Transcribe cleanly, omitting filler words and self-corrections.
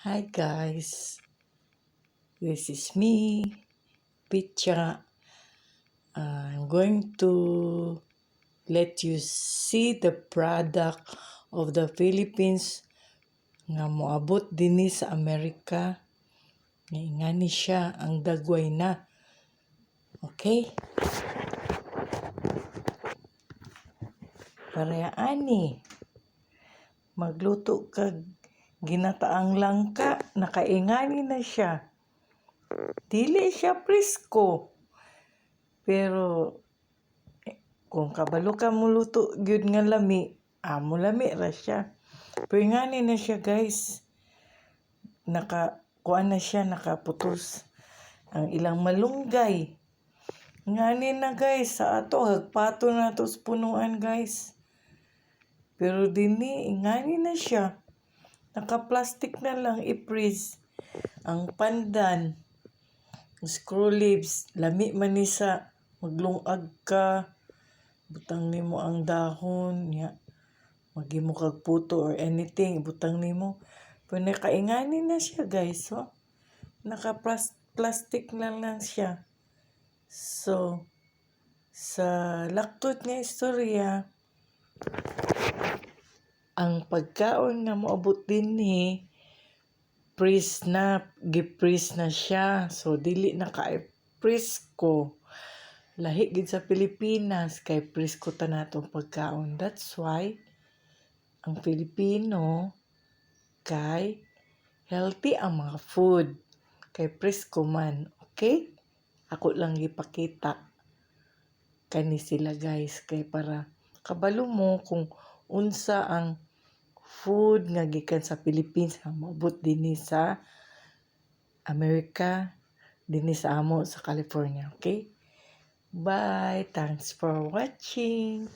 Hi guys, this is me, Picha. I'm going to let you see the product of the Philippines nga moabot dinhi sa Amerika. Ngaingani siya ang dagway na. Okay? Parehaani. Magluto kag ginataang langka, nakaingani na siya. Dili siya presko. Pero kung kabalo ka mo luto gyud nga lami, amo lami ra siya. Pero ngani na siya guys. Kuan na siya, nakaputos ang ilang malunggay. Ngani na guys, sa ato hagpato na to sa punuan guys. Pero dini ngani na siya. Naka-plastic na lang i-freeze. Ang pandan, screw leaves, lami man ni sa maglungag ka. Butang nimo ang dahon ya. Magimo kag puto or anything, butang nimo. Pero nakaingani na siya guys, oh. Naka-plastic na lang siya. So, sa laktot nga istorya, ang pagkaon nga moabot dinhi, gi-freeze na siya. So, dili na ka-presko. Lahi gid sa Pilipinas kay presko ta natong pagkaon. That's why ang Pilipino kay healthy ang mga food. Kay presko man. Okay? Ako lang gipakita kani sila guys. Kay para kabalo mo kung unsa ang food nga gikan sa Philippines nga maabot dinhi sa Amerika, dinhi sa amo sa California. Okay? Bye. Thanks for watching.